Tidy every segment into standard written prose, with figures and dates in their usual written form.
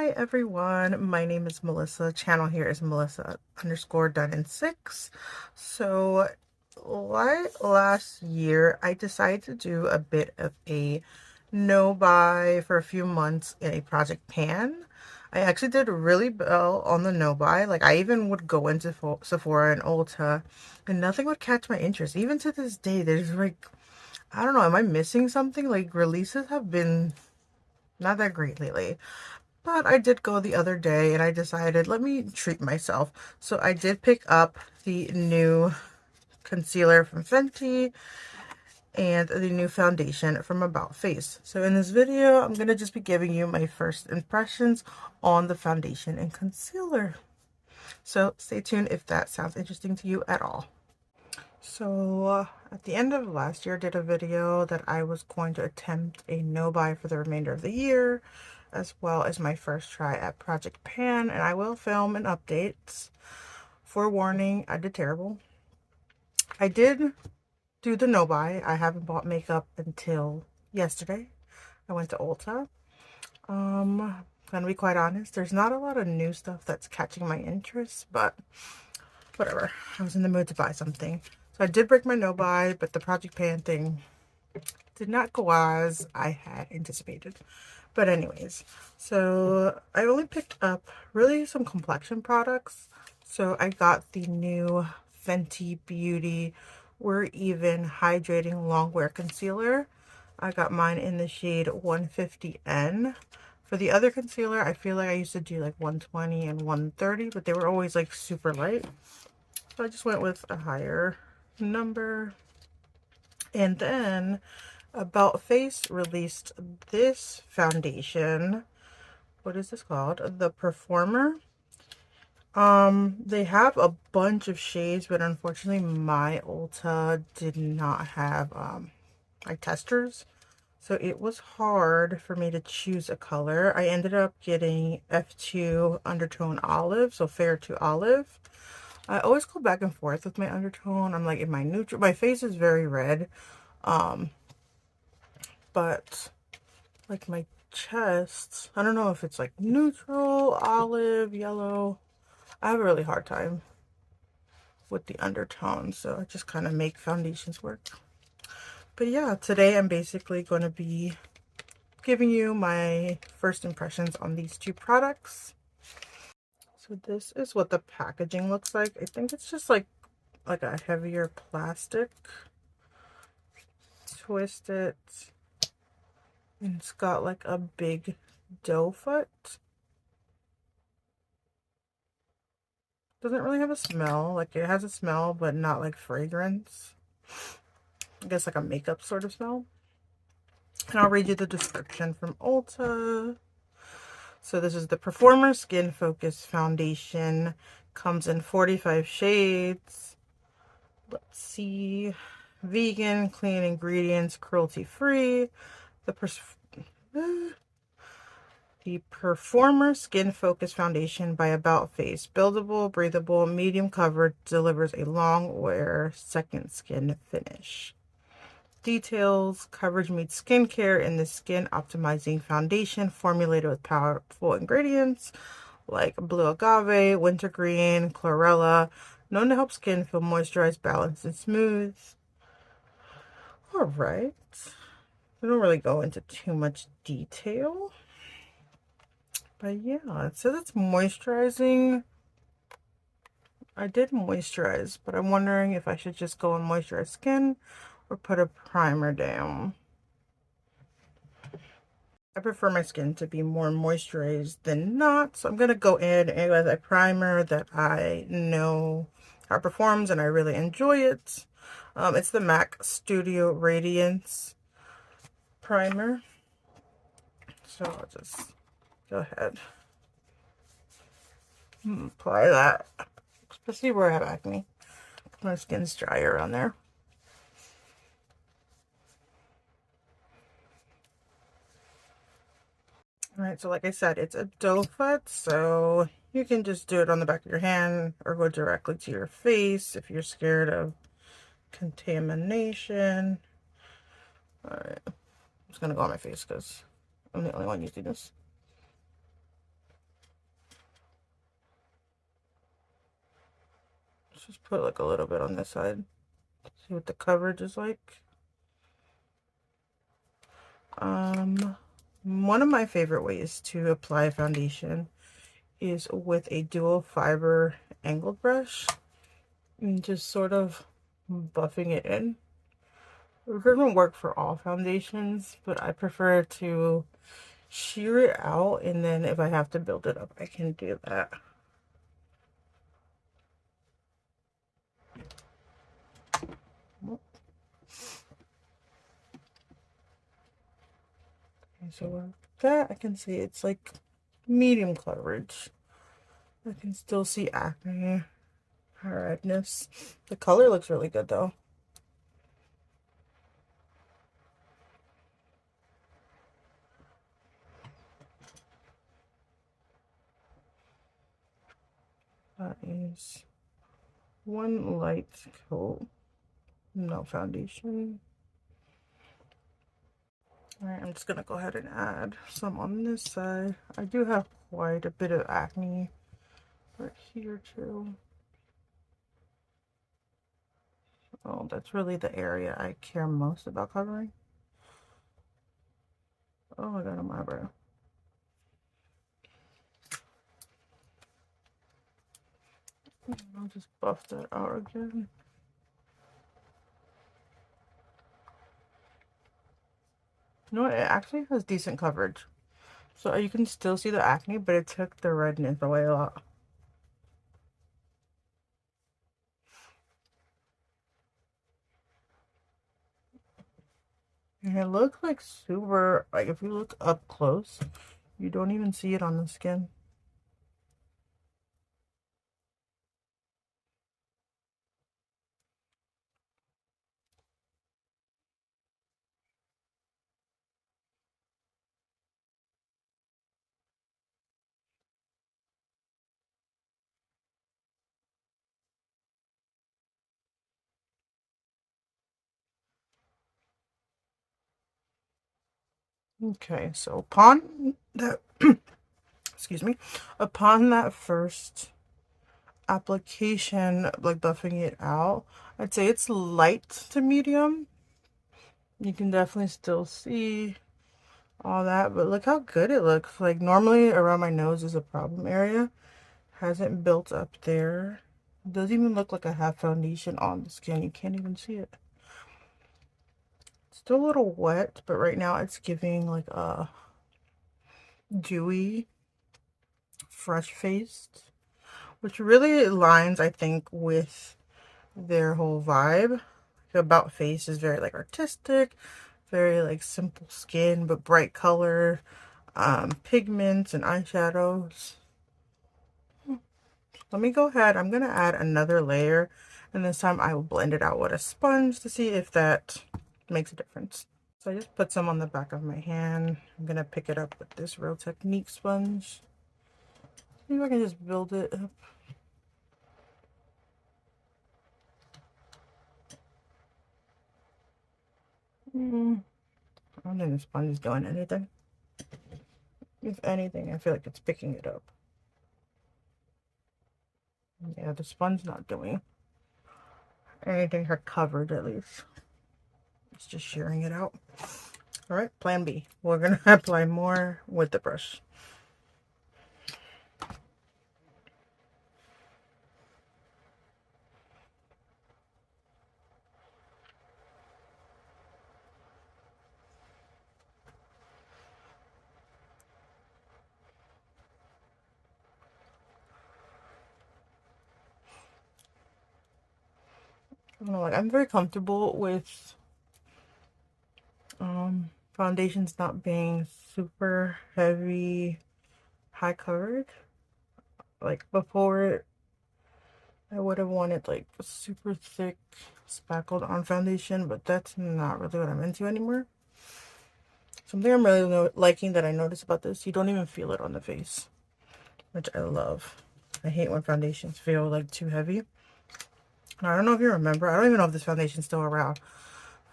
Hi everyone, my name is Melissa. Channel here is Melissa_Dunn6. So last year I decided to do a bit of a no buy for a few months in a Project Pan. I actually did really well on the no buy. Like, I even would go into Sephora and Ulta and nothing would catch my interest. Even to this day, there's like, I don't know, am I missing something? Like, releases have been not that great lately. But I did go the other day and I decided, let me treat myself. So I did pick up the new concealer from Fenty and the new foundation from About Face. So in this video, I'm going to just be giving you my first impressions on the foundation and concealer. So stay tuned if that sounds interesting to you at all. So at the end of last year, I did a video that I was going to attempt a no buy for the remainder of the year, as well as my first try at Project Pan, and I will film an update. Forewarning, I did terrible. I did do the no buy. I haven't bought makeup until yesterday. I went to Ulta. Gonna be quite honest, there's not a lot of new stuff that's catching my interest, but whatever. I was in the mood to buy something. So I did break my no buy, but the Project Pan thing did not go as I had anticipated. But anyways, so I only picked up really some complexion products. So I got the new Fenty Beauty We're Even Hydrating Longwear Concealer. I got mine in the shade 150N. For the other concealer, I feel like I used to do like 120 and 130, but they were always like super light. So I just went with a higher number. And then About Face released this foundation. What is this called? The Performer. They have a bunch of shades, but unfortunately my Ulta did not have like testers. So it was hard for me to choose a color. I ended up getting F2 Undertone Olive, so fair to olive. I always go back and forth with my undertone. I'm like, in my neutral, my face is very red. But like my chest, I don't know if it's like neutral, olive, yellow. I have a really hard time with the undertones, so I just kind of make foundations work. But yeah, today I'm basically going to be giving you my first impressions on these two products. So this is what the packaging looks like. I think it's just like a heavier plastic. Twist it. And it's got like a big doe foot. Doesn't really have a smell. Like, it has a smell, but not like fragrance. I guess like a makeup sort of smell. And I'll read you the description from Ulta. So this is the Performer Skin Focus Foundation. Comes in 45 shades. Let's see. Vegan, clean ingredients, cruelty-free. The Performer Skin Focus Foundation by About Face. Buildable, breathable, medium coverage, delivers a long wear second skin finish. Details: coverage meets skincare in the skin optimizing foundation formulated with powerful ingredients like blue agave, wintergreen, chlorella, known to help skin feel moisturized, balanced, and smooth. All right. We don't really go into too much detail. But yeah, it says it's moisturizing. I did moisturize, but I'm wondering if I should just go on moisturized skin or put a primer down. I prefer my skin to be more moisturized than not, so I'm going to go in with a primer that I know how it performs and I really enjoy it. It's the MAC Studio Radiance primer. So I'll just go ahead and apply that, especially where I have acne. My skin's dry around there. Alright, so like I said, it's a doe foot, so you can just do it on the back of your hand or go directly to your face if you're scared of contamination. Alright, I'm just gonna go on my face because I'm the only one using this. put like a little bit on this side. See what the coverage is like. One of my favorite ways to apply foundation is with a dual fiber angled brush and just sort of buffing it in. It doesn't work for all foundations, but I prefer to shear it out, and then if I have to build it up, I can do that. Okay, so with that, I can see it's like medium coverage. I can still see acne, redness. The color looks really good though. That is one light coat, no foundation. Alright, I'm just gonna go ahead and add some on this side. I do have quite a bit of acne right here too. Oh, that's really the area I care most about covering. Oh, I got on my eyebrow. I'll just buff that out again. You know what? It actually has decent coverage. So you can still see the acne, but it took the redness away a lot. And it looks like super, like if you look up close, you don't even see it on the skin. Okay, so upon that, excuse me, upon that first application, like buffing it out, I'd say it's light to medium. You can definitely still see all that, but look how good it looks. Like normally around my nose is a problem area. Hasn't built up there. It doesn't even look like I have foundation on the skin. You can't even see it. Still a little wet, but right now it's giving like a dewy, fresh-faced, which really aligns, I think, with their whole vibe. About Face is very like artistic, very like simple skin, but bright color, pigments and eyeshadows. Let me go ahead. I'm going to add another layer, and this time I will blend it out with a sponge to see if that makes a difference. So I just put some on the back of my hand. I'm going to pick it up with this Real Technique sponge. See if I can just build it up. I don't think the sponge is doing anything. If anything, I feel like it's picking it up. Yeah, the sponge not doing anything her covered, at least. It's just shearing it out. All right, plan B. We're gonna apply more with the brush. I don't know, like I'm very comfortable with foundations not being super heavy, high coverage. Like before, I would have wanted like super thick, spackled on foundation, but that's not really what I'm into anymore. Something I'm really liking that I notice about this, you don't even feel it on the face, which I love. I hate when foundations feel like too heavy. I don't know if you remember, I don't even know if this foundation's still around.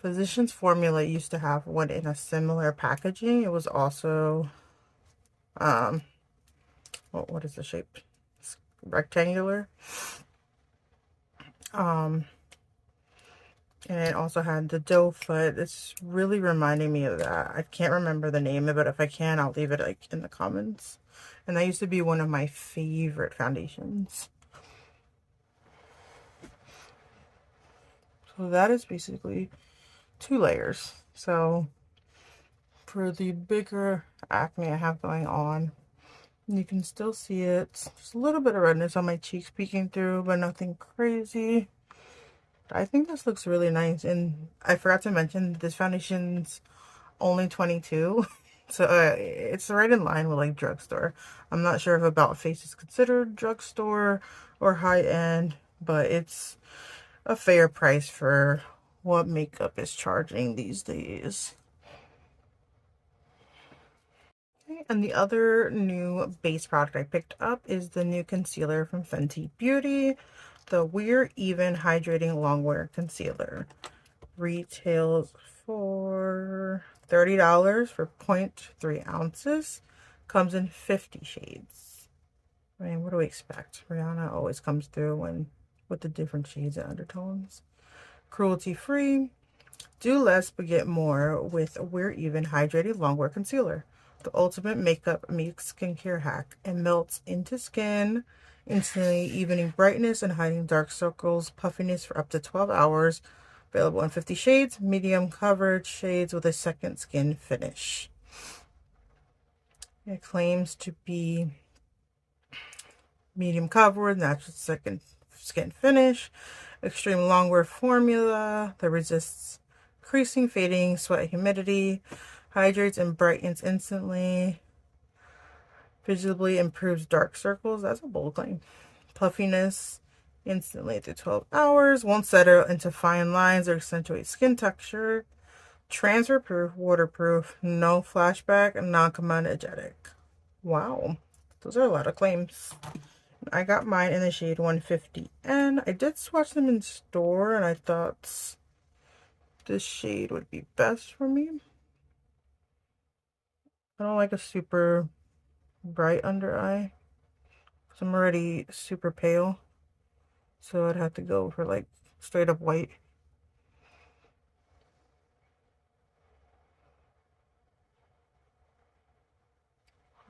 Physicians Formula used to have one in a similar packaging. It was also, what is the shape? It's rectangular. And it also had the doe foot. It's really reminding me of that. I can't remember the name of it. If I can, I'll leave it like in the comments. And that used to be one of my favorite foundations. So that is basically 2 layers. So for the bigger acne I have going on, you can still see it. Just a little bit of redness on my cheeks peeking through, but nothing crazy. I think this looks really nice. And I forgot to mention, this foundation's only 22. So it's right in line with like drugstore. I'm not sure if About Face is considered drugstore or high end, but it's a fair price for what makeup is charging these days. Okay, and the other new base product I picked up is the new concealer from Fenty Beauty, the We're Even Hydrating Longwear Concealer. Retails for $30 for 0.3 ounces. Comes in 50 shades. I mean, what do we expect? Rihanna always comes through with the different shades and undertones. Cruelty free. Do less but get more with We're Even Hydrated Longwear Concealer. The ultimate makeup meets skincare hack. It melts into skin, instantly evening brightness and hiding dark circles, puffiness for up to 12 hours. Available in 50 shades, medium coverage shades with a second skin finish. It claims to be medium coverage, natural second skin finish, extreme longwear formula that resists creasing, fading, sweat, humidity, hydrates and brightens instantly, visibly improves dark circles. That's a bold claim. Puffiness instantly through 12 hours, won't settle into fine lines or accentuate skin texture. Transfer proof, waterproof, no flashback, non-comedogenic. Wow, those are a lot of claims. I got mine in the shade 150N. I did swatch them in store and I thought this shade would be best for me. I don't like a super bright under eye because I'm already super pale. So I'd have to go for like straight up white.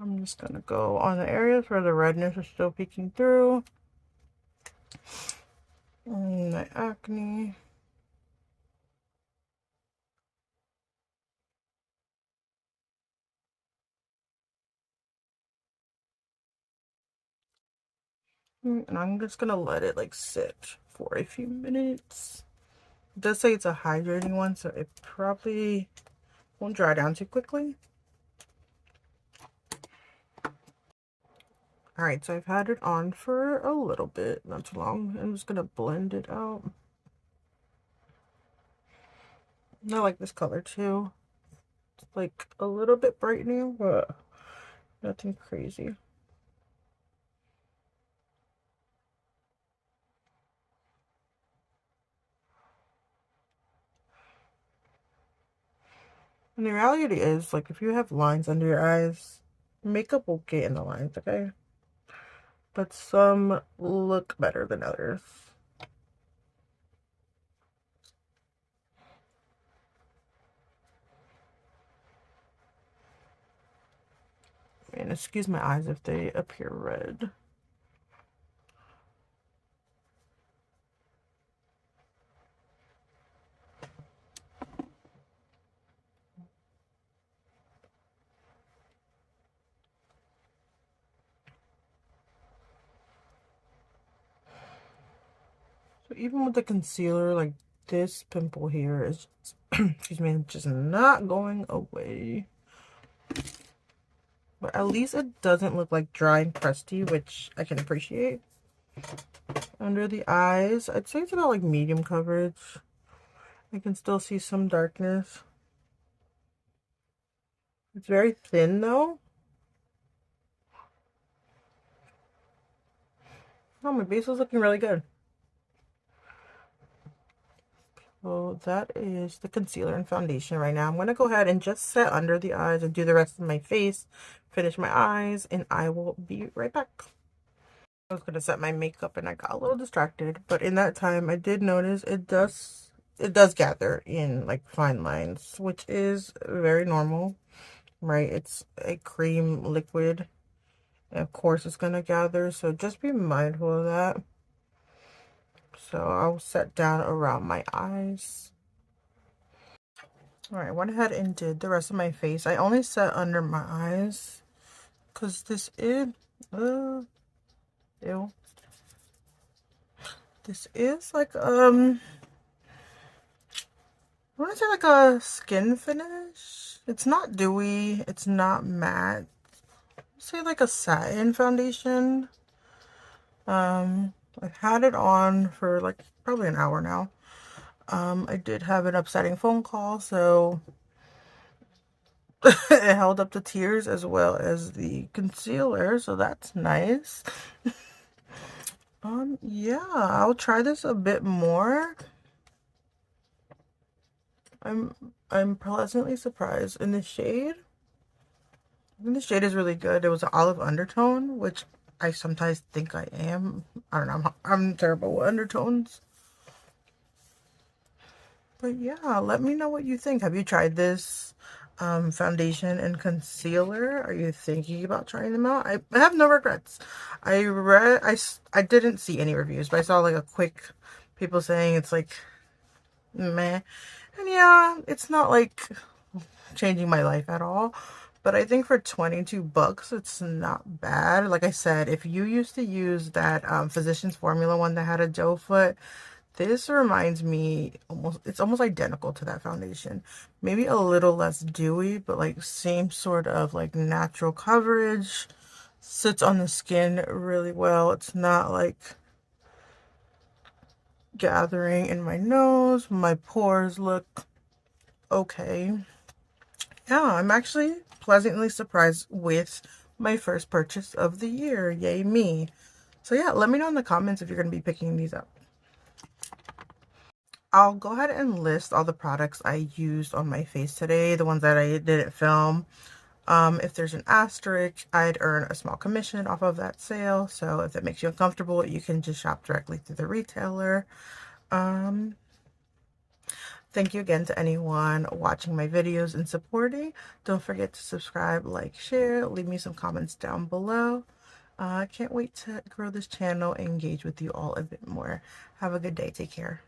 I'm just gonna go on the areas where the redness is still peeking through. My acne. And I'm just gonna let it like sit for a few minutes. It does say it's a hydrating one, so it probably won't dry down too quickly. Alright, so I've had it on for a little bit, not too long. I'm just gonna blend it out. I like this color too. It's like a little bit brightening, but nothing crazy. And the reality is, like, if you have lines under your eyes, makeup will get in the lines, okay? But some look better than others. And excuse my eyes if they appear red. So even with the concealer, like this pimple here is, excuse me, just not going away. But at least it doesn't look like dry and crusty, which I can appreciate. Under the eyes, I'd say it's about like medium coverage. I can still see some darkness. It's very thin though. Oh, my base is looking really good. So that is the concealer and foundation right now. I'm going to go ahead and just set under the eyes and do the rest of my face, finish my eyes, and I will be right back. I was gonna set my makeup and I got a little distracted, but in that time I did notice it does gather in like fine lines, which is very normal, right? It's a cream liquid. And of course it's gonna gather, so just be mindful of that. So I'll set down around my eyes. All right, I went ahead and did the rest of my face. I only set under my eyes because this is, ew. This is like, I want to say like a skin finish. It's not dewy. It's not matte. Say like a satin foundation. I've had it on for like probably an hour now. I did have an upsetting phone call, so it held up the tears as well as the concealer, so that's nice. Yeah, I'll try this a bit more. I'm pleasantly surprised in the shade. I think the shade is really good. It was an olive undertone, which I sometimes think I am. I don't know. I'm terrible with undertones. But yeah, let me know what you think. Have you tried this foundation and concealer? Are you thinking about trying them out? I have no regrets. I didn't see any reviews, but I saw like a quick people saying it's like meh. And yeah, it's not like changing my life at all. But I think for 22 bucks, it's not bad. Like I said, if you used to use that Physicians Formula one that had a doe foot, this reminds me it's almost identical to that foundation. Maybe a little less dewy, but like same sort of like natural coverage. Sits on the skin really well. It's not like gathering in my nose. My pores look okay. Yeah, I'm actually pleasantly surprised with my first purchase of the year. Yay me. So yeah, let me know in the comments if you're going to be picking these up. I'll go ahead and list all the products I used on my face today, the ones that I didn't film. If there's an asterisk, I'd earn a small commission off of that sale. So if it makes you uncomfortable, you can just shop directly through the retailer. Thank you again to anyone watching my videos and supporting. Don't forget to subscribe, like, share, leave me some comments down below. I can't wait to grow this channel and engage with you all a bit more. Have a good day. Take care.